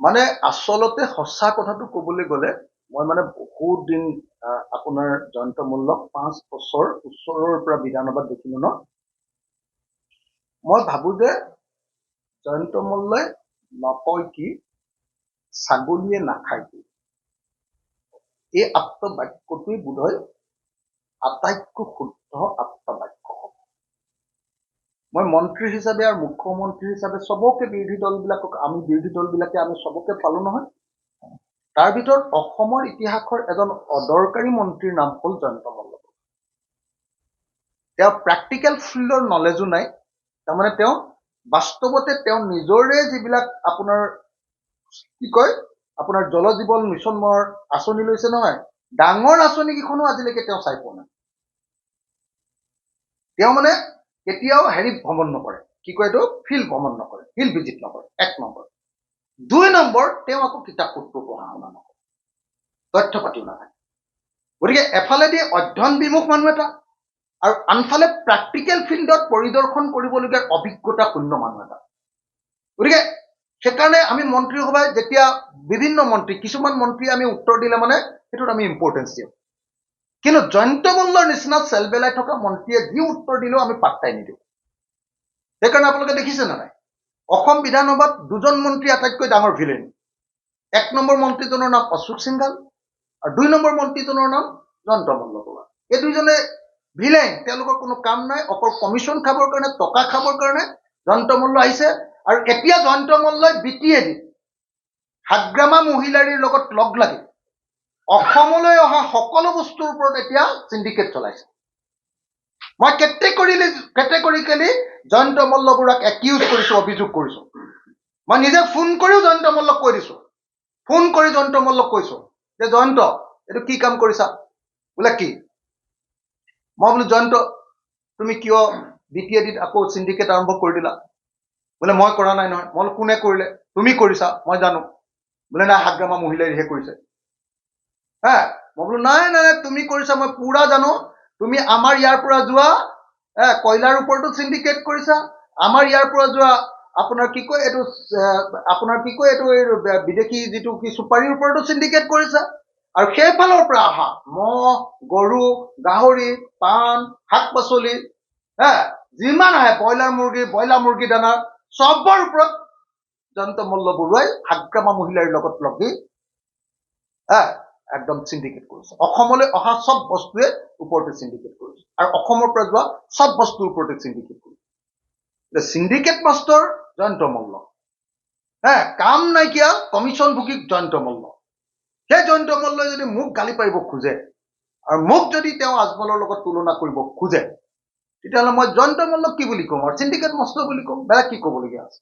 মানে আচলতে সঁচা কথাটো ক'বলৈ গ'লে মই মানে বহুত দিন আপোনাৰ জয়ন্ত মল্লক 5 বছৰ ওচৰৰ পৰা বিধানসভাত দেখিলো ন। মই ভাবো যে জয়ন্ত মল্লই নকয় কি ছাগলীয়ে নাখায় কি, এই আপ্ত বাক্যটোৱেই বোধহয় আটাইতকৈ শুদ্ধ আপ্ত বাক্য হ'ব। মই মন্ত্ৰী হিচাপে আৰু মুখ্যমন্ত্ৰী হিচাপে চবকে বিৰোধী দলবিলাকক বিৰোধী দলবিলাকে আমি চবকে পালো নহয়। তাৰ ভিতৰত অসমৰ ইতিহাসৰ এজন অদৰকাৰী মন্ত্ৰীৰ নাম হ'ল জয়ন্ত মল্ল। তেওঁ প্ৰেক্টিকেল ফিল্ডৰ নলেজো নাই, তাৰমানে তেওঁ বাস্তৱতে তেওঁ নিজৰে যিবিলাক আপোনাৰ কি কয় আপোনাৰ জল জীৱন মিছনৰ আঁচনি লৈছে নহয়, ডাঙৰ আঁচনি কেইখনো আজিলৈকে তেওঁ চাই পোৱা নাই। তেওঁ মানে কেতিয়াও ভ্ৰমণ নকৰে, কি কয় এইটো ফিল্ড ভ্ৰমণ নকৰে, ফিল্ড ভিজিট নকৰে, 1 নম্বৰ। 2 নম্বৰ, তেওঁ আকৌ কিতাপ পত্ৰ পঢ়া শুনা নকৰে, তথ্য পাতিও নাথাকে। গতিকে এফালেদি অধ্যয়ন বিমুখ মানুহ এটা আৰু আনফালে প্ৰেক্টিকেল ফিল্ডত পৰিদৰ্শন কৰিবলগীয়া অভিজ্ঞতা শূন্য মানুহ এটা। গতিকে সেইকাৰণে আমি মন্ত্ৰীসভাই যেতিয়া বিভিন্ন মন্ত্ৰী, কিছুমান মন্ত্ৰী আমি উত্তৰ দিলে মানে সেইটোত আমি ইম্পৰ্টেঞ্চ দিওঁ, কিন্তু জয়ন্ত মল্লৰ নিচিনা চেলবেলাই থকা মন্ত্ৰীয়ে যি উত্তৰ দিলেও আমি পাত্তাই নিদিওঁ। সেইকাৰণে আপোনালোকে দেখিছে নে নাই, অসম বিধানসভাত 2জন মন্ত্ৰী আটাইতকৈ ডাঙৰ ভিলেন। 1 নম্বৰ মন্ত্ৰীজনৰ নাম অশোক সিংঘাল আৰু 2 নম্বৰ মন্ত্ৰীজনৰ নাম জয়ন্ত মল্ল বৰুৱা। এই 2জনে ভিলেন, তেওঁলোকৰ কোনো কাম নাই, অকল কমিশ্যন খাবৰ কাৰণে, টকা খাবৰ কাৰণে জয়ন্ত মল্ল আহিছে। আৰু এতিয়া জয়ন্ত মল্লই বিটিএডি হাগ্ৰামা মহিলাৰীৰ লগত লগ লাগি অসমলৈ অহা সকলো বস্তুৰ ওপৰত এতিয়া চিণ্ডিকেট চলাইছে। মই কেটেগৰিকেলি জয়ন্ত মল্ল বৰুৱাক একিউজ কৰিছো, অভিযোগ কৰিছো। মই নিজে ফোন কৰিও জয়ন্ত মল্লক কৈ দিছো, ফোন কৰি জয়ন্ত মল্লক কৈছো যে জয়ন্ত এইটো কি কাম কৰিছা? বোলে কি? মই বোলো জয়ন্ত তুমি কিয় বিটিএডিত আকৌ চিণ্ডিকেট আৰম্ভ কৰি দিলা? বোলে মই কৰা নাই নহয়। মই কোনে কৰিলে? তুমি কৰিছা, মই জানো। বোলে নাই, হাগ্ৰামা মহিলাৰীহে কৰিছে। মই বোলো নাই নাই তুমি কৰিছা, মই পুৰা জানো। তুমি আমাৰ ইয়াৰ পৰা যোৱা কয়লাৰ ওপৰতো চিণ্ডিকেট কৰিছা, আমাৰ ইয়াৰ পৰা যোৱা আপোনাৰ কি কয় এইটো বিদেশী যিটো কি চুপাৰীৰ ওপৰতো চিণ্ডিকেট কৰিছা, আৰু সেইফালৰ পৰা অহা মহ, গৰু, গাহৰি, পাণ, শাক পাচলি যিমান আহে, ব্ৰইলাৰ মুৰ্গী দানা, চবৰ ওপৰত জয়ন্ত মল্ল বৰুৱাই হাগ্ৰামা মহিলাৰীৰ লগত লাগি একদম চিণ্ডিকেট কৰিছে। অসমলৈ অহা চব বস্তুৱে ওপৰতে চিণ্ডিকেট কৰিছে, আৰু অসমৰ পৰা যোৱা চব বস্তুৰ ওপৰতে চিণ্ডিকেট কৰিছে। চিণ্ডিকেট মাষ্টৰ জয়ন্ত মল্ল, কাম নাইকিয়া কমিশ্যন ভোগী জয়ন্ত মল্ল। সেই জয়ন্ত মল্লই যদি মোক গালি পাৰিব খোজে আৰু মোক যদি তেওঁ আজমলৰ লগত তুলনা কৰিব খোজে, তেতিয়াহ'লে মই জয়ন্ত মল্লক কি বুলি ক'ম? আৰু চিণ্ডিকেট মাষ্টৰ বুলি ক'ম, বেলেগ কি ক'বলগীয়া আছে?